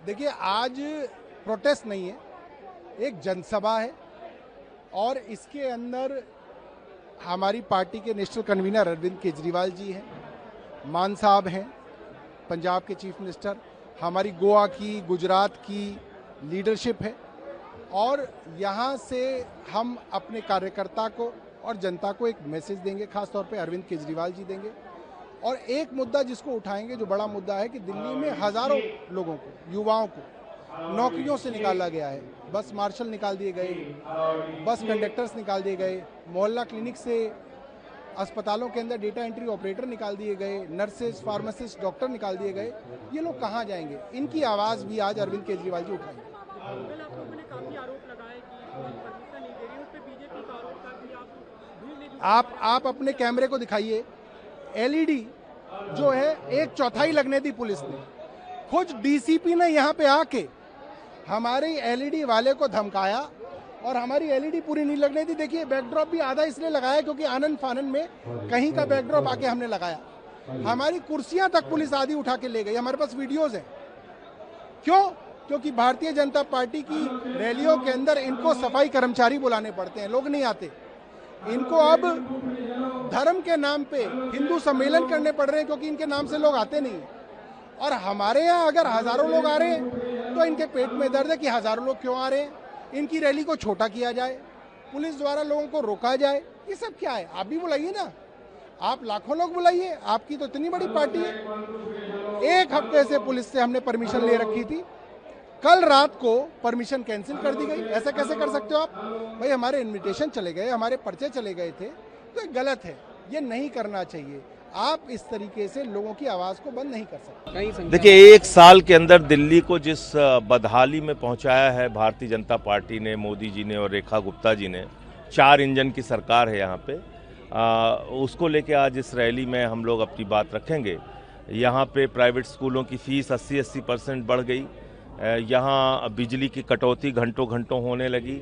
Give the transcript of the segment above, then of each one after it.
देखिए, आज प्रोटेस्ट नहीं है, एक जनसभा है और इसके अंदर हमारी पार्टी के नेशनल कन्वीनर अरविंद केजरीवाल जी हैं, मान साहब हैं, पंजाब के चीफ मिनिस्टर, हमारी गोवा की, गुजरात की लीडरशिप है और यहाँ से हम अपने कार्यकर्ता को और जनता को एक मैसेज देंगे, खास तौर पे अरविंद केजरीवाल जी देंगे। और एक मुद्दा जिसको उठाएंगे जो बड़ा मुद्दा है कि दिल्ली में हजारों लोगों को, युवाओं को नौकरियों से निकाला गया है। बस मार्शल निकाल दिए गए, बस कंडक्टर्स निकाल दिए गए, मोहल्ला क्लिनिक से अस्पतालों के अंदर डेटा एंट्री ऑपरेटर निकाल दिए गए, नर्सेज, फार्मासिस्ट, डॉक्टर निकाल दिए गए। ये लोग कहाँ जाएंगे? इनकी आवाज़ भी आज अरविंद केजरीवाल जी उठाएंगे। आप अपने कैमरे को दिखाइए। एलईडी जो है 1/4 लगने दी पुलिस ने। खुद डीसीपी ने यहाँ पे आके हमारे एलईडी वाले को धमकाया और हमारी एलईडी पूरी नहीं लगने दी। देखिए, बैकड्रॉप भी आधा इसलिए लगाया क्योंकि आनंद फानन में कहीं का बैकड्रॉप आके हमने लगाया। हमारी कुर्सियां तक पुलिस आधी उठा के ले गई। हमारे पास वीडियोज हैं। क्यों? क्योंकि भारतीय जनता पार्टी की रैलियों के अंदर इनको सफाई कर्मचारी बुलाने पड़ते हैं, लोग नहीं आते। इनको अब धर्म के नाम पे हिंदू सम्मेलन करने पड़ रहे हैं क्योंकि इनके नाम से लोग आते नहीं। और हमारे यहाँ अगर हजारों लोग आ रहे हैं तो इनके पेट में दर्द है कि हजारों लोग क्यों आ रहे हैं। इनकी रैली को छोटा किया जाए, पुलिस द्वारा लोगों को रोका जाए, ये सब क्या है? आप भी बुलाइए ना, आप लाखों लोग बुलाइए, आपकी तो इतनी बड़ी पार्टी है। एक हफ्ते से पुलिस से हमने परमिशन ले रखी थी, कल रात को परमिशन कैंसिल कर दी गई। ऐसा कैसे कर सकते हो आप? भाई, हमारे इनविटेशन चले गए, हमारे पर्चे चले गए थे, तो ये गलत है, ये नहीं करना चाहिए। आप इस तरीके से लोगों की आवाज को बंद नहीं कर सकते। देखिए, एक साल के अंदर दिल्ली को जिस बदहाली में पहुंचाया है भारतीय जनता पार्टी ने, मोदी जी ने और रेखा गुप्ता जी ने, 4 इंजन की सरकार है यहाँ पे, उसको लेके आज इस रैली में हम लोग अपनी बात रखेंगे। यहाँ पे प्राइवेट स्कूलों की फीस 80% बढ़ गई, यहाँ बिजली की कटौती घंटों घंटों होने लगी,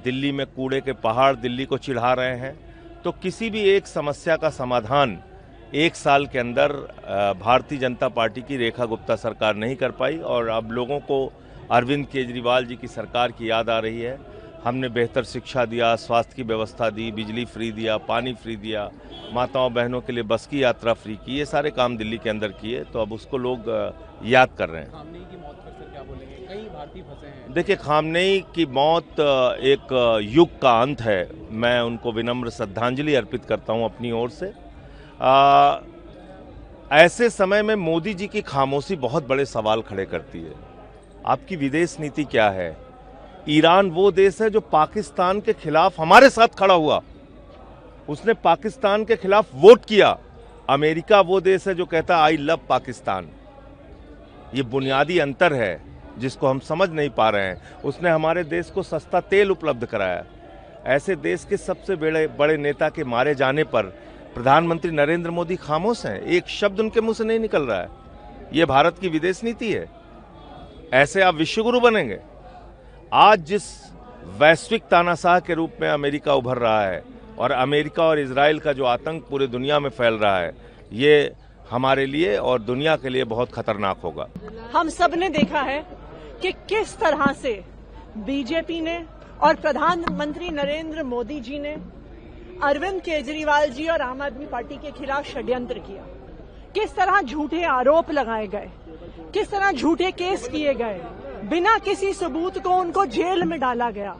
दिल्ली में कूड़े के पहाड़ दिल्ली को चिढ़ा रहे हैं। तो किसी भी एक समस्या का समाधान एक साल के अंदर भारतीय जनता पार्टी की रेखा गुप्ता सरकार नहीं कर पाई और अब लोगों को अरविंद केजरीवाल जी की सरकार की याद आ रही है। हमने बेहतर शिक्षा दिया, स्वास्थ्य की व्यवस्था दी, बिजली फ्री दिया, पानी फ्री दिया, माताओं बहनों के लिए बस की यात्रा फ्री की, ये सारे काम दिल्ली के अंदर किए। तो अब उसको लोग याद कर रहे हैं। खामनेई की मौत पर सर क्या बोलेंगे? कई भारतीय फंसे हैं। देखिए, खामनेई की मौत एक युग का अंत है। मैं उनको विनम्र श्रद्धांजलि अर्पित करता हूं अपनी ओर से। ऐसे समय में मोदी जी की खामोशी बहुत बड़े सवाल खड़े करती है। आपकी विदेश नीति क्या है? ईरान वो देश है जो पाकिस्तान के खिलाफ हमारे साथ खड़ा हुआ, उसने पाकिस्तान के खिलाफ वोट किया। अमेरिका वो देश है जो कहता आई लव पाकिस्तान। ये बुनियादी अंतर है जिसको हम समझ नहीं पा रहे हैं। उसने हमारे देश को सस्ता तेल उपलब्ध कराया। ऐसे देश के सबसे बड़े नेता के मारे जाने पर प्रधानमंत्री नरेंद्र मोदी खामोश हैं, एक शब्द उनके मुंह से नहीं निकल रहा है। ये भारत की विदेश नीति है। ऐसे आप विश्वगुरु बनेंगे? आज जिस वैश्विक तानाशाह के रूप में अमेरिका उभर रहा है और अमेरिका और इजराइल का जो आतंक पूरे दुनिया में फैल रहा है, ये हमारे लिए और दुनिया के लिए बहुत खतरनाक होगा। हम सब ने देखा है कि किस तरह से बीजेपी ने और प्रधानमंत्री नरेंद्र मोदी जी ने अरविंद केजरीवाल जी और आम आदमी पार्टी के खिलाफ षड्यंत्र किया। किस तरह झूठे आरोप लगाए गए, किस तरह झूठे केस किए गए, बिना किसी सबूत को उनको जेल में डाला गया।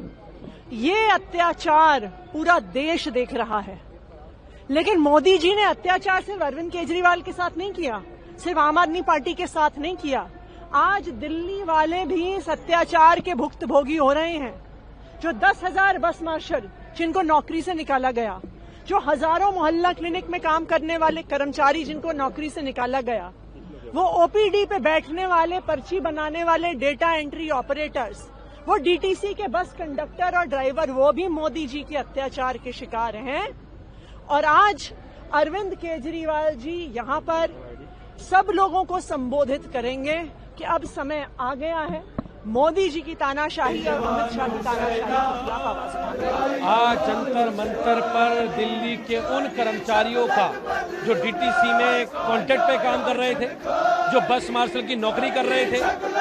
ये अत्याचार पूरा देश देख रहा है। लेकिन मोदी जी ने अत्याचार सिर्फ अरविंद केजरीवाल के साथ नहीं किया, सिर्फ आम आदमी पार्टी के साथ नहीं किया। आज दिल्ली वाले भी इस अत्याचार के भुक्तभोगी हो रहे हैं। जो 10,000 बस मार्शल जिनको नौकरी से निकाला गया, जो हजारों मोहल्ला क्लिनिक में काम करने वाले कर्मचारी जिनको नौकरी से निकाला गया, वो ओपीडी पे बैठने वाले, पर्ची बनाने वाले डेटा एंट्री ऑपरेटर्स, वो डीटीसी के बस कंडक्टर और ड्राइवर, वो भी मोदी जी के अत्याचार के शिकार हैं। और आज अरविंद केजरीवाल जी यहाँ पर सब लोगों को संबोधित करेंगे कि अब समय आ गया है मोदी जी की तानाशाही और अमित शाह की तानाशाही के खिलाफ आवाज उठाएं। आज जंतर मंतर पर दिल्ली के उन कर्मचारियों का जो डीटीसी में कॉन्ट्रैक्ट पे काम कर रहे थे, जो बस मार्शल की नौकरी कर रहे थे,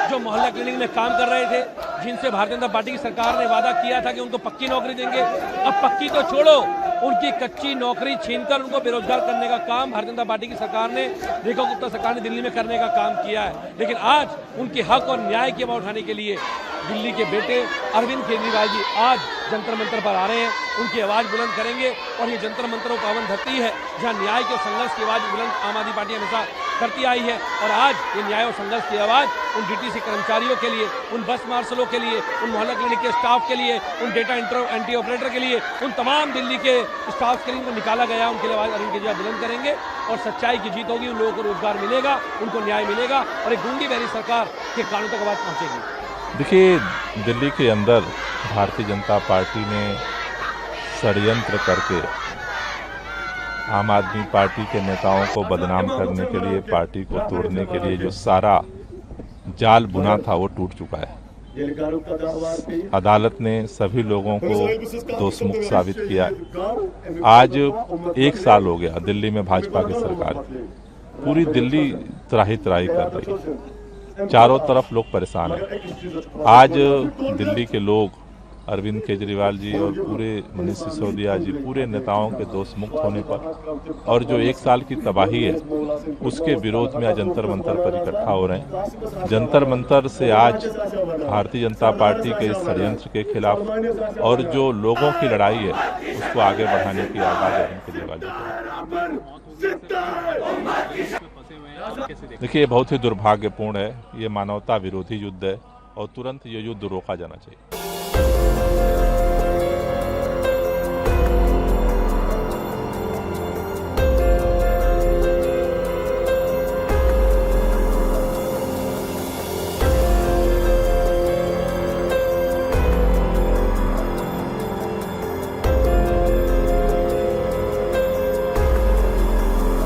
जो मोहल्ला क्लिनिक में काम कर रहे थे, जिनसे भारतीय जनता पार्टी की सरकार ने वादा किया था कि उनको पक्की नौकरी देंगे, अब पक्की तो छोड़ो, उनकी कच्ची नौकरी छीनकर उनको बेरोजगार करने का काम भारतीय जनता पार्टी की सरकार ने, रेखा गुप्ता सरकार ने दिल्ली में करने का काम किया है। लेकिन आज उनके हक और न्याय की आवाज उठाने के लिए दिल्ली के बेटे अरविंद केजरीवाल जी आज जंतर मंतर पर आ रहे हैं, उनकी आवाज बुलंद करेंगे। और ये जंतर मंतर वो पावन धरती है जहां न्याय के संघर्ष की आवाज बुलंद आम आदमी पार्टी हमेशा करती आई है। और आज ये न्याय और संघर्ष की आवाज उन डीटीसी कर्मचारियों के लिए, उन बस मार्शलों के लिए, उन मोहल्ला क्लिनिक के स्टाफ के लिए, उन डेटा एंट्री ऑपरेटर के लिए, उन तमाम दिल्ली के स्टाफ के लिए उनको निकाला गया, उनके लिए आवाज अरविंद केजरीवाल बुलंद करेंगे और सच्चाई की जीत होगी। उन लोगों को रोजगार मिलेगा, उनको न्याय मिलेगा और एक गूंगी बहरी सरकार के कानों तक आवाज पहुंचेगी। देखिए, दिल्ली के अंदर भारतीय जनता पार्टी ने षड्यंत्र करके आम आदमी पार्टी के नेताओं को बदनाम करने के लिए, पार्टी को तोड़ने के लिए जो सारा जाल बुना था वो टूट चुका है। अदालत ने सभी लोगों को दोषमुक्त साबित किया। आज 1 साल हो गया दिल्ली में भाजपा की सरकार, पूरी दिल्ली त्राही त्राही कर रही है, चारों तरफ लोग परेशान हैं। आज दिल्ली के लोग अरविंद केजरीवाल जी और पूरे मनीष सिसोदिया जी, पूरे नेताओं के दोष मुक्त होने पर और जो 1 साल की तबाही है उसके विरोध में आज जंतर मंतर पर इकट्ठा हो रहे हैं। जंतर मंतर से आज भारतीय जनता पार्टी के इस षड्यंत्र के खिलाफ और जो लोगों की लड़ाई है उसको आगे बढ़ाने की आवाज अरविंद केजरीवाल जी। देखिए, ये बहुत ही दुर्भाग्यपूर्ण है, ये मानवता विरोधी युद्ध है और तुरंत ये युद्ध रोका जाना चाहिए।